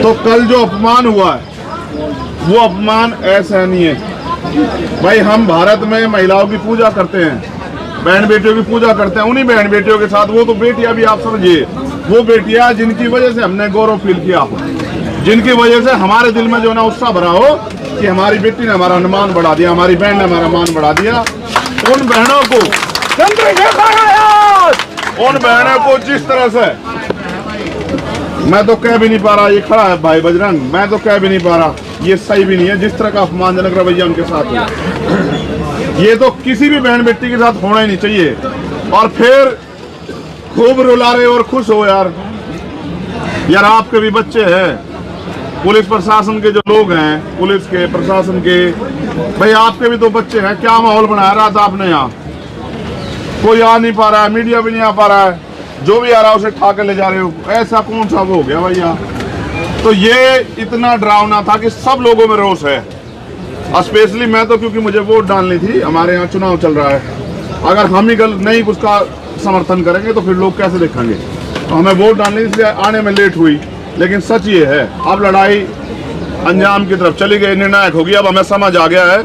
तो कल जो अपमान हुआ है वो अपमान असहनीय है। भाई हम भारत में महिलाओं की पूजा करते हैं, बहन बेटियों की पूजा करते हैं, उन्हीं बहन बेटियों के साथ वो तो बेटियां भी आप समझिए, वो बेटियां जिनकी वजह से हमने गौरव फील किया हो, जिनकी वजह से हमारे दिल में जो ना उत्साह भरा हो कि हमारी बेटी ने हमारा सम्मान बढ़ा दिया, हमारी बहन ने हमारा मान बढ़ा दिया, उन बहनों को जिस तरह से मैं तो कह भी नहीं पा रहा, ये खड़ा है भाई बजरंग, मैं तो कह भी नहीं पा रहा, ये सही भी नहीं है जिस तरह का अपमानजनक रवैया उनके साथ है। ये तो किसी भी बहन बेटी के साथ होना ही नहीं चाहिए। और फिर खूब रुला रहे और खुश हो यार आपके भी बच्चे हैं, पुलिस प्रशासन के जो लोग हैं, पुलिस के प्रशासन के, भाई आपके भी तो बच्चे हैं। क्या माहौल बनाया रहा था आपने यहाँ? कोई आ नहीं पा रहा है, मीडिया भी नहीं आ पा रहा है, जो भी आ रहा है उसे ठा कर ले जा रहे हो, ऐसा कौन सा वो हो गया भाई यहाँ? तो ये इतना डरावना था कि सब लोगों में रोष है। स्पेशली मैं तो, क्योंकि मुझे वोट डालनी थी, हमारे यहाँ चुनाव चल रहा है, अगर हम ही नहीं उसका समर्थन करेंगे तो फिर लोग कैसे देखेंगे? तो हमें वोट डालनी, इसलिए आने में लेट हुई। लेकिन सच ये है, अब लड़ाई अंजाम की तरफ चली गई, निर्णायक होगी। अब हमें समझ आ गया है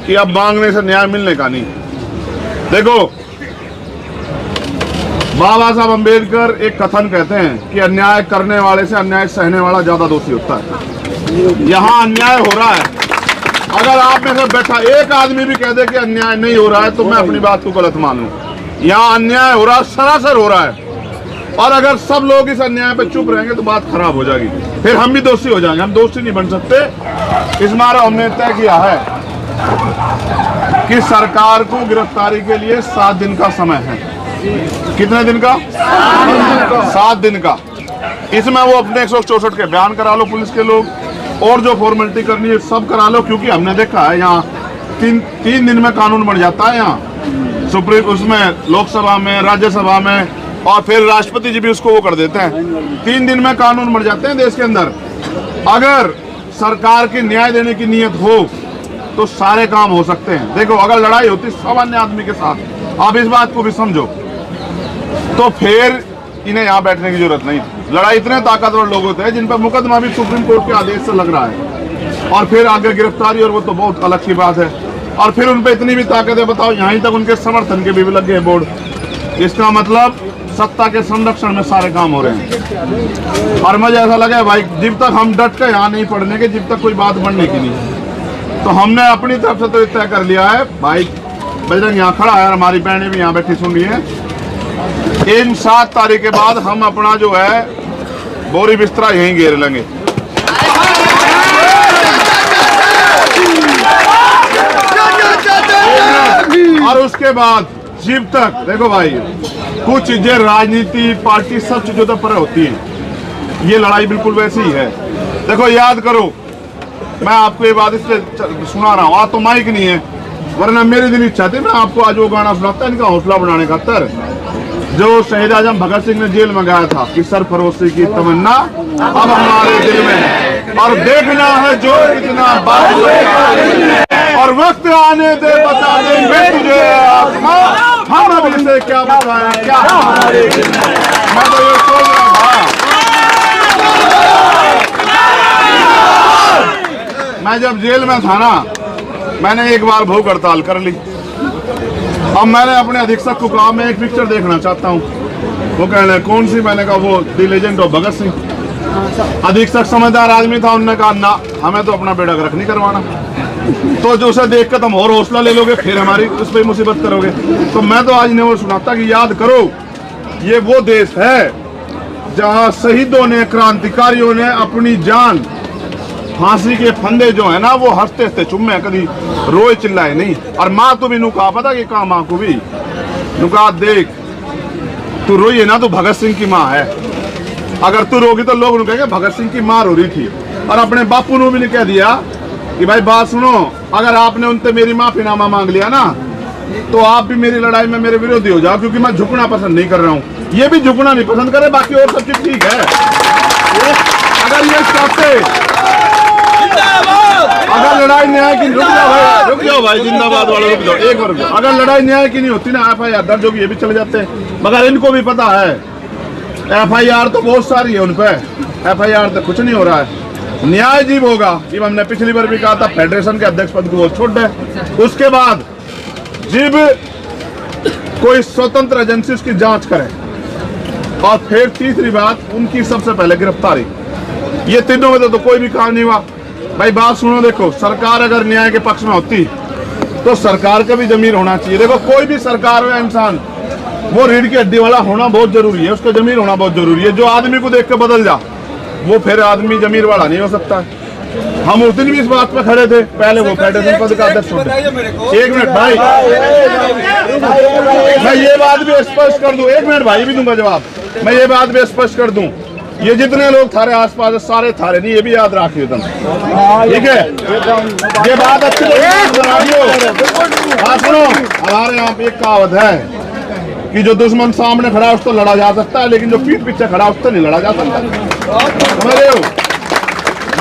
कि अब मांगने से न्याय मिलने का नहीं। देखो, बाबा साहब अम्बेडकर एक कथन कहते हैं कि अन्याय करने वाले से अन्याय सहने वाला ज्यादा दोषी होता है। यहाँ अन्याय हो रहा है, अगर आप में से बैठा एक आदमी भी कह दे कि अन्याय नहीं हो रहा है तो मैं अपनी बात को गलत मानूं। यहाँ अन्याय हो रहा है, सरासर हो रहा है, और अगर सब लोग इस अन्याय पर चुप रहेंगे तो बात खराब हो जाएगी, फिर हम भी दोषी हो जाएंगे। हम दोषी नहीं बन सकते। इस बार हमने तय किया है कि सरकार को गिरफ्तारी के लिए 7 दिन का समय है। कितने दिन का? 7 दिन का। इसमें वो अपने 164 के बयान करा लो पुलिस के लोग, और जो फॉर्मेलिटी करनी है सब करा लो, क्योंकि हमने देखा है यहाँ 3 दिन में कानून बन जाता है। यहाँ सुप्रीम, उसमें लोकसभा में, राज्यसभा में, और फिर राष्ट्रपति जी भी उसको वो कर देते हैं। 3 दिन में कानून बन जाते हैं देश के अंदर। अगर सरकार की न्याय देने की नीयत हो तो सारे काम हो सकते हैं। देखो, अगर लड़ाई होती सामान्य आदमी के साथ, आप इस बात को भी समझो, तो फिर इन्हें यहाँ बैठने की जरूरत नहीं। लड़ाई इतने ताकतवर लोग होते हैं जिन पर मुकदमा भी सुप्रीम कोर्ट के आदेश से लग रहा है, और फिर आगे गिरफ्तारी, और वो तो बहुत अलग की बात है। और फिर उन पर इतनी भी ताकत है, बताओ, यहीं तक उनके समर्थन के भी लगे हैं बोर्ड। इसका मतलब सत्ता के संरक्षण में सारे काम हो रहे हैं। और मुझे ऐसा लगा भाई, जब तक हम डट के यहाँ नहीं पढ़ने के, जब तक कोई बात बढ़ने की नहीं, तो हमने अपनी तरफ से तो तय कर लिया है। भाई बजरंग यहाँ खड़ा है, हमारी बहनें भी यहाँ बैठी सुन रही है, इन 7 तारीख के बाद हम अपना जो है बोरी बिस्तरा यहीं घेर लेंगे। और उसके बाद जब तक, देखो भाई, कुछ चीजें राजनीति, पार्टी, सब चीजों तक पर होती है, ये लड़ाई बिल्कुल वैसी ही है। देखो, याद करो, मैं आपको ये बात इसलिए सुना रहा हूँ, आज तो माइक नहीं है, वरना मेरी दिल इच्छा थी मैं आपको आज वो गाना सुनाता, इनका हौसला बढ़ाने का तर, जो शहीद आजम भगत सिंह ने जेल में गाया था कि सरफरोशी की तमन्ना अब हमारे दिल में है, और देखना है जो कितना बात, और वक्त आने दे बता देंगे तुझे आसमां, हम अब इसे क्या बताएं, क्या हमारे दिल में। मैं तो ये सोच रहा था, मैं जब जेल में था ना, मैंने एक बार भूख हड़ताल कर ली। अब मैंने अपने अधीक्षक को कहा मैं एक पिक्चर देखना चाहता हूँ। वो कहने कौन सी? मैंने कहा वो the legend of Bhagat Singh. अधीक्षक समझदार आदमी था, उन्होंने कहा ना, हमें तो अपना बेड़ा गर्क नहीं करवाना, तो जो उसे देख कर तुम और हौसला ले लोगे, फिर हमारी उस पर मुसीबत करोगे। तो मैं तो आज इन्हें वो सुनाता कि याद करो, ये वो देश है जहाँ शहीदों ने, क्रांतिकारियों ने अपनी जान, फांसी के फंदे जो है ना, वो हंसते हंसते चुम्मे, कभी रोए चिल्लाए नहीं। और माँ तो भी नुका, पता कि कहा माँ को भी नुका, देख तू रोई है ना, तो भगत सिंह की माँ है, अगर तू रोगी तो लोग कहेंगे भगत सिंह की माँ रो रही थी। और अपने बापू ने भी कह दिया कि भाई बात सुनो, अगर आपने उनसे मेरी माफीनामा मांग लिया ना, तो आप भी मेरी लड़ाई में मेरे विरोधी हो जाओ, क्योंकि मैं झुकना पसंद नहीं कर रहा हूँ। ये भी झुकना नहीं पसंद करे, बाकी और सब चीज ठीक है। अगर ये चाहते, अगर लड़ाई न्याय की, रुक जाओ भाई, जिंदाबाद वाले रुक जाओ, एक बार रुक जाओ। अगर लड़ाई न्याय की नहीं होती ना, FIR दर्ज होगी, ये भी चले जाते हैं। मगर इनको भी पता है FIR तो बहुत सारी है उन पे, FIR तो कुछ नहीं हो रहा है। न्याय जीव होगा, जीव हमने पिछली बार भी कहा था फेडरेशन के अध्यक्ष पद को वो छोड़ दे। उसके बाद जीव कोई स्वतंत्र एजेंसी उसकी जांच करे, और फिर तीसरी बात उनकी सबसे पहले गिरफ्तारी। ये तीनों में तो कोई भी काम नहीं हुआ। भाई बात सुनो, देखो सरकार अगर न्याय के पक्ष में होती तो सरकार का भी जमीर होना चाहिए। देखो कोई भी सरकार में इंसान वो रीढ़ की हड्डी वाला होना बहुत जरूरी है, उसका जमीर होना बहुत जरूरी है। जो आदमी को देख के बदल जा वो फिर आदमी जमीर वाला नहीं हो सकता। हम उस दिन भी इस बात पे खड़े थे, पहले वो फेडरेशन पद का अध्यक्ष होते। एक मिनट भाई, मैं ये बात भी स्पष्ट कर दूं, एक मिनट भाई भी दूंगा जवाब। मैं ये बात भी स्पष्ट कर दूं, ये जितने लोग थारे आसपास सारे थारे नहीं, ये भी याद रखिए तुम, ठीक है? ये बात अच्छी बात सुनो। हमारे यहाँ पे एक कहावत है कि जो दुश्मन सामने खड़ा उससे लड़ा जा सकता है, लेकिन जो पीठ पीछे खड़ा उससे नहीं लड़ा जा सकता। समझ रहे हो?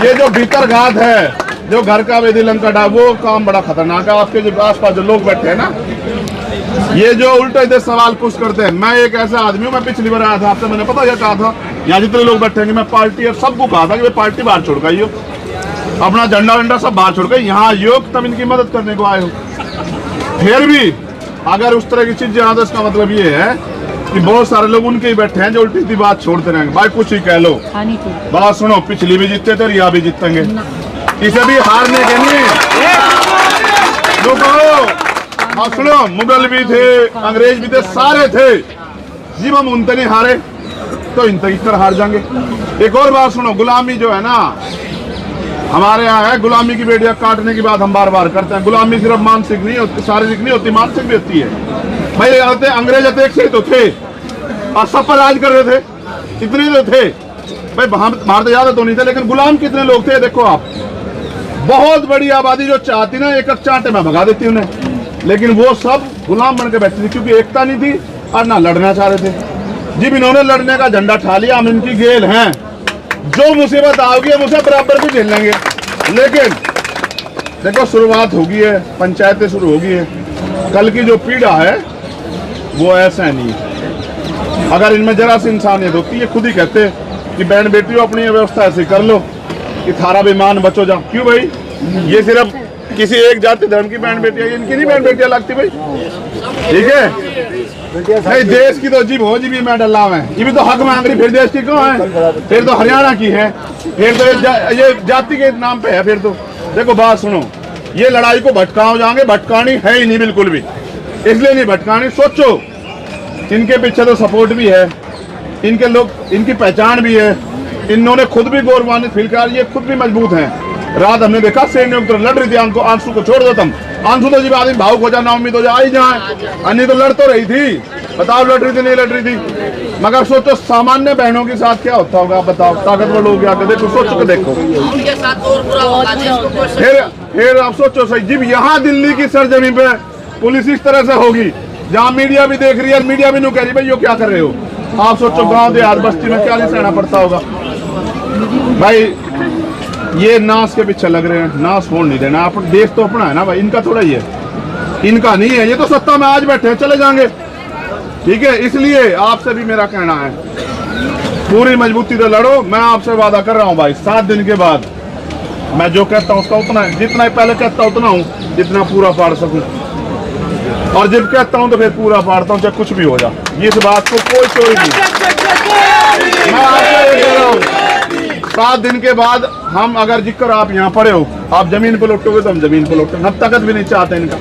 ये जो भीतर घात है, जो घर का वेदी लंका डा, वो काम बड़ा खतरनाक है। आपके जो आसपास जो लोग बैठे हैं ना, ये जो उल्टे इधर सवाल पूछ करते हैं। मैं एक ऐसा आदमी हूँ, मैं पिछली बार आया था आपसे, मैंने पता क्या कहा था, यहाँ जितने लोग बैठेंगे मैं पार्टी और सबको कहा था कि वे पार्टी बाहर छोड़ गई हो, अपना झंडा वंडा सब बाहर छोड़ गई, यहाँ योग तब इनकी मदद करने को आए हो। फिर भी अगर उस तरह की चीज यहाँ, तो इसका मतलब ये है कि बहुत सारे लोग उनके ही बैठे हैं जो उल्टी सी बात छोड़ते रहेंगे। भाई कुछ ही कह लो, बात सुनो, पिछली भी जीतते थे और यहाँ भी जीतेंगे, इसे भी हारने के लिए। हाँ सुनो, मुगल भी थे, अंग्रेज भी थे, सारे थे जी। हम उनसे नहीं हारे तो इन तक इस हार जाएंगे। एक और बात सुनो, गुलामी जो है ना हमारे यहाँ है, गुलामी की बेड़ियां काटने की बात हम बार बार करते हैं। गुलामी सिर्फ मानसिक नहीं होती, शारीरिक नहीं होती, मानसिक भी होती है। भाई अंग्रेज एक से ही तो थे और सब पर राज कर रहे थे, इतने तो थे। भाई बाहर तो ज्यादा तो नहीं थे, लेकिन गुलाम कितने लोग थे देखो आप। बहुत बड़ी आबादी जो चाहती ना एक एक चांटे में भगा देती उन्हें, लेकिन वो सब गुलाम बन के बैठे थे, क्योंकि एकता नहीं थी और ना लड़ना चाह रहे थे। जी इन्होंने लड़ने का झंडा ठा लिया, हम इनकी गेल हैं, जो मुसीबत आओगी हम उसे बराबर भी झेल लेंगे। लेकिन देखो शुरुआत होगी है, पंचायतें शुरू होगी है, कल की जो पीड़ा है वो ऐसा नहीं है। अगर इनमें जरा सी इंसानियत होती है, खुद ही कहते कि बहन बेटियों अपनी व्यवस्था ऐसी कर लो कि थारा बेमान बचो जाओ। क्यों भाई, ये सिर्फ किसी एक जाति धर्म की बहन बेटियां, इनकी नहीं बहन बेटियां लगती भाई, ठीक है? नहीं देश की तो जीव हो जी भी मैं डल्ला में, ये भी तो हक मांग रही, फिर देश की क्यों है? फिर तो हरियाणा की है, फिर तो ये जाति के नाम पे है। फिर तो देखो बात सुनो, ये लड़ाई को भटकाओ जाएंगे, भटकानी है ही नहीं बिल्कुल भी, इसलिए नहीं भटकानी। सोचो इनके पीछे तो सपोर्ट भी है, इनके लोग, इनकी पहचान भी है, इन्होंने खुद भी गौरवान्वित फील किया, ये खुद भी मजबूत हैं। रात हमने देखा सैन्य लड़ रही थी, आंसू को छोड़ दो तुम, आंसू तो जी आदमी भावुक हो जाए, ना उम्मीद हो जाए, आई जाए, अन्य तो लड़ तो रही थी, बताओ लड़ रही थी नहीं लड़ रही थी। मगर सोचो सामान्य बहनों के साथ क्या होता होगा, बताओ, ताकतवर लोग आके देखो, सोच के देखो। फिर आप सोचो सही जी, यहाँ दिल्ली की सरजमी पे पुलिस इस तरह से होगी, जहाँ मीडिया भी देख रही है, मीडिया भी नहीं कह रही भाई यो क्या कर रहे हो। आप सोचो गांव देहात बस्ती में क्या नहीं सहना पड़ता होगा। भाई ये नाश के पीछे लग रहे हैं, नाश होने नहीं देना। आप देश तो अपना है ना भाई, इनका थोड़ा ही है, इनका नहीं है। ये तो सत्ता में आज बैठे हैं, चले जाएंगे, ठीक है? इसलिए आपसे भी मेरा कहना है पूरी मजबूती से लड़ो। मैं आपसे वादा कर रहा हूँ भाई, 7 दिन के बाद मैं जो कहता हूँ उसका उतना, जितना पहले कहता उतना हूँ, जितना पूरा पाड़ सकूँ, और जब कहता हूँ तो फिर पूरा पाड़ता हूँ, चाहे कुछ भी हो जाए। इस बात को कोई चोरी नहीं। मैं आपसे ये कह रहा हूँ 7 दिन के बाद हम, अगर जिक्र आप यहाँ पड़े हो, आप जमीन पे लौटोगे तो हम जमीन पे लौटोगे। हम ताकत भी नहीं चाहते इनका,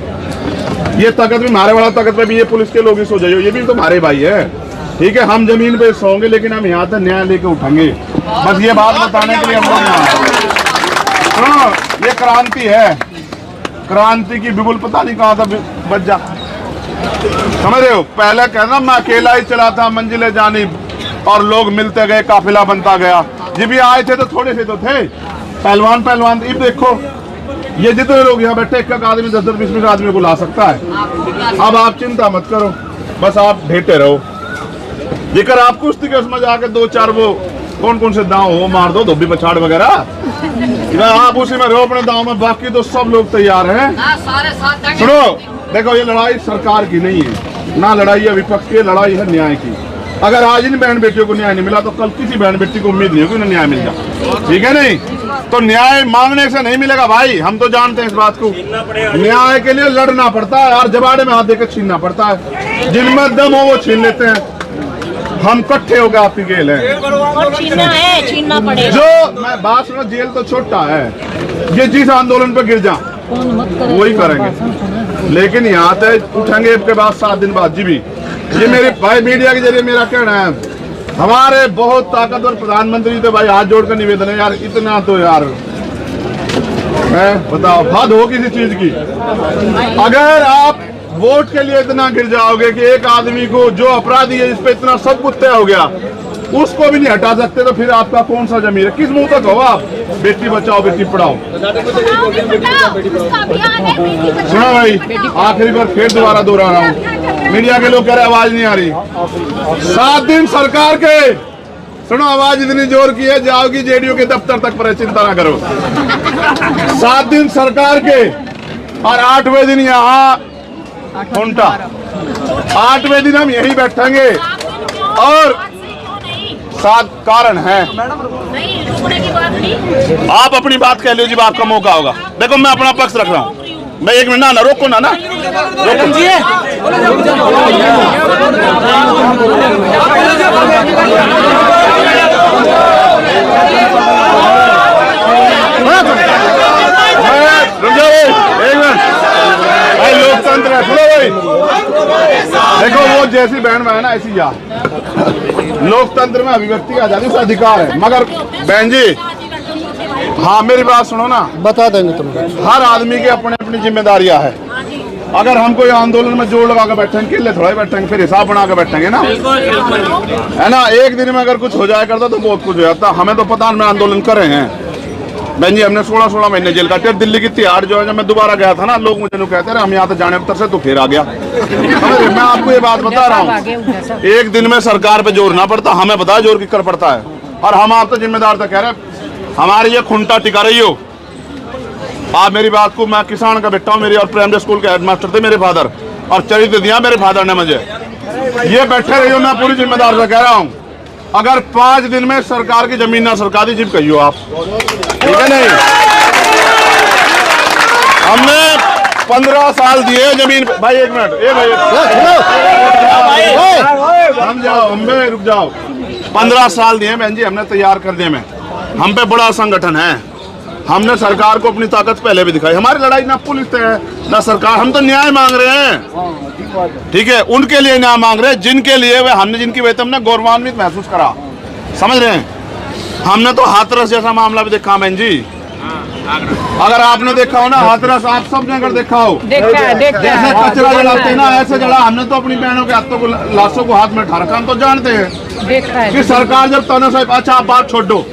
ये ताकत भी हमारे वाला ताकत पे भी ये पुलिस के लोग ही सो जाइए, ये भी तो हमारे भाई है, ठीक है? हम जमीन पे सोएंगे, लेकिन हम यहाँ तक न्याय लेके उठेंगे। बस ये बात बताने के लिए हम लोग यहाँ, ये क्रांति है, क्रांति की बिगुल पता नहीं कहाँ था बच जा, समझ रहे हो? पहले कहना मैं अकेला ही चला था मंजिले जानी, और लोग मिलते गए, काफिला बनता गया। जब भी आए थे तो थोड़े से तो थे, पहलवान पहलवान। अब देखो ये जितने लोग यहाँ बैठे, एक आदमी 10-10, 20-20 आदमी को ला सकता है। अब आप चिंता मत करो, बस आप ढेटे रहो। जेकर आप कुश्ती के उसमें जाके 2-4 वो कौन कौन से दांव वो मार दो, धोबी पछाड़ वगैरह, आप उसी में रहो अपने दांव में, बाकी तो सब लोग तैयार हैं। सुनो देखो, ये लड़ाई सरकार की नहीं है, ना लड़ाई है विपक्ष की, लड़ाई है न्याय की। अगर आज इन बहन बेटियों को न्याय नहीं मिला तो कल किसी बहन बेटी को उम्मीद नहीं होगी उन्हें न्याय मिल जाए, ठीक है नहीं? तो न्याय मांगने से नहीं मिलेगा भाई, हम तो जानते हैं इस बात को। न्याय के लिए लड़ना पड़ता है और जबाड़े में हाथ देकर छीनना पड़ता है। जिनमें दम हो वो छीन लेते हैं, हम इकट्ठे होकर आपकी गेल है और छीनना पड़ेगा। जो मैं बात सुना, जेल तो छोटा है, ये जिस आंदोलन पे गिर जा वही करेंगे, लेकिन यहाँ तक उठेंगे के बाद 7 दिन बाद जी भी। ये मेरे भाई मीडिया के जरिए मेरा कहना है, हमारे बहुत ताकतवर प्रधानमंत्री थे भाई, हाथ जोड़कर निवेदन है यार, इतना तो यार बताओ हद हो किसी चीज की। अगर आप वोट के लिए इतना गिर जाओगे कि एक आदमी को जो अपराधी है इस पे इतना सब कुछ तय हो गया, उसको भी नहीं हटा सकते, तो फिर आपका कौन सा जमीर है? किस मुंह तक हो आप बेटी बचाओ बेटी पढ़ाओ? सुना भाई, आखिरी बार फिर दोबारा दोहरा रहा हूँ, मीडिया के लोग कह रहे आवाज नहीं आ रही। 7 दिन सरकार के, सुनो आवाज इतनी जोर की है जाओगी जेडीयू के दफ्तर तक, पर चिंता ना करो। 7 दिन सरकार के और 8वें दिन यहाँ घंटा, 8वें दिन हम यही बैठेंगे। और 7 कारण है, आप अपनी बात कह लीजिए, आपका मौका होगा। देखो मैं अपना पक्ष रख रहा हूँ, मैं 1 मिनट ना रोको ना रोको। भाई लोकतंत्र है, सुनो भाई, देखो वो जैसी बहन बहन है ऐसी जा, लोकतंत्र में अभिव्यक्ति का आजादी से अधिकार है। मगर बहन जी, हाँ मेरी बात सुनो ना, बता देंगे तुम। हर आदमी की अपनी अपनी जिम्मेदारियां है। अगर हम कोई आंदोलन में जोड़ लगा कर बैठेंगे, किले थोड़ा ही बैठेंगे, फिर हिसाब बना कर बैठेंगे ना, है ना? एक दिन में अगर कुछ हो जाया करता तो बहुत कुछ हो जाता। हमें तो पता नहीं, आंदोलन कर रहे हैं बहन जी, हमने 16 महीने जेल काटे। दिल्ली की तिहाड़ जो है, जब मैं दोबारा गया था ना, लोग मुझे कहते रहे हम यहाँ तो जाने उत्तर से, तो फिर आ गया। मैं आपको ये बात बता रहा हूँ, एक दिन में सरकार पे जोर ना पड़ता, हमें पता जोर किकर पड़ता है। और हम आप तो जिम्मेदार तो कह रहे, हमारी ये खुंटा टिका रही हो आप मेरी बात को। मैं किसान का बेटा हूँ, मेरी और प्राइमरी स्कूल के हेडमास्टर थे मेरे फादर, और चरित्र दिया मेरे फादर ने मुझे। ये बैठे रही हो, मैं पूरी जिम्मेदार से कह रहा हूँ। अगर 5 दिन में सरकार की जमीन ना सरकारी जिप कहियो आप, ठीक है नहीं? हमने 15 साल दिए जमीन भाई। 1 मिनट, हम जाओ, हम रुक जाओ। 15 साल दिए बहन जी हमने तैयार कर दिए में। हम पे बड़ा संगठन है, हमने सरकार को अपनी ताकत पहले भी दिखाई। हमारी लड़ाई ना पुलिस से है ना सरकार, हम तो न्याय मांग रहे हैं, ठीक है? उनके लिए न्याय मांग रहे हैं जिनके लिए वे, हमने जिनकी वजह हमने गौरवान्वित महसूस करा, समझ रहे हैं? हमने तो हाथरस जैसा मामला भी देखा बहन जी। अगर आपने देखा हो ना हाथरस, आप सब ने अगर देखा हो, ऐसे कचरा जलाते ना, ऐसे जला। हमने तो अपनी बहनों के हाथों को, लाशों को हाथ में उठा रखा। हम तो जानते हैं कि सरकार जब ताना साहब, अच्छा आप बात छोड़ दो,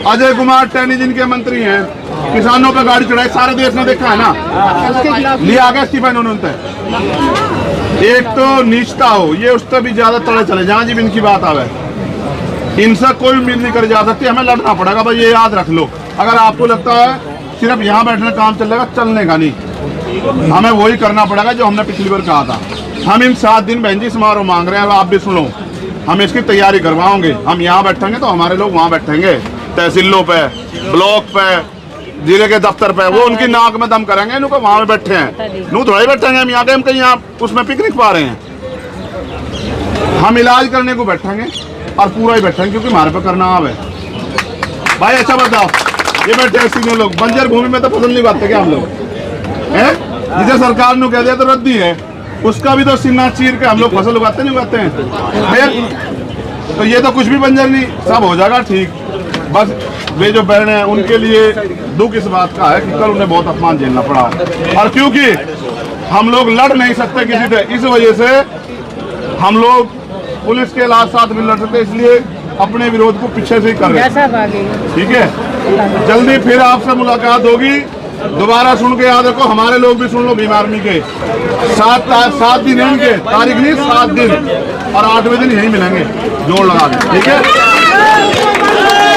अजय कुमार टैनी जिनके मंत्री हैं, किसानों पे गाड़ी चढ़ाई, सारे देश ने देखा है ना, लिया गया इस्तीफा उन्होंने। एक तो नीचता हो, ये उससे भी ज्यादा तड़े चले जहाँ जी इनकी बात आवे, इनसे कोई उम्मीद नहीं करी जा सकती। हमें लड़ना पड़ेगा भाई, ये याद रख लो। अगर आपको लगता है सिर्फ यहाँ बैठने काम चलेगा, चलने का नहीं, हमें वही करना पड़ेगा जो हमने पिछली बार कहा था। हम इन 7 दिन बहन जी समारोह मांग रहे हैं, आप भी सुन लो, हम इसकी तैयारी करवाओगे। हम यहाँ बैठेंगे तो हमारे लोग वहाँ बैठेंगे, तहसीलों पे, ब्लॉक पे, जिले के दफ्तर पे, वो उनकी नाक में दम करेंगे, इनको वहाँ पे बैठे हैं, नू थोड़ा ही बैठेंगे हम यहाँ के, हम कहीं यहाँ उसमें पिकनिक पा रहे हैं। हम इलाज करने को बैठेंगे और पूरा ही बैठेंगे, क्योंकि हमारे पे करना आवे भाई। अच्छा बताओ, ये बैठे सीनियर लोग, बंजर भूमि में तो फसल नहीं उगाते क्या हम लोग हैं? जिसे सरकार ने कह दिया तो रद्दी है, उसका भी तो सीना चीर के हम लोग फसल उगाते नहीं उगाते हैं? तो ये तो कुछ भी बंजर नहीं, सब हो जाएगा ठीक। बस वे जो बहन है उनके लिए दुख इस बात का है कि कल उन्हें बहुत अपमान झेलना पड़ा, और क्योंकि हम लोग लड़ नहीं सकते किसी से, इस वजह से हम लोग पुलिस के साथ भी लड़ सकते, इसलिए अपने विरोध को पीछे से ही कर रहे हैं, ठीक है? जल्दी फिर आपसे मुलाकात होगी, दोबारा सुन के याद रखो, हमारे लोग भी सुन लो, भीम आर्मी के 7 दिन है उनके, तारीख नहीं 7 दिन, और 8वें दिन यही मिलेंगे जोड़ लगा के, ठीक है?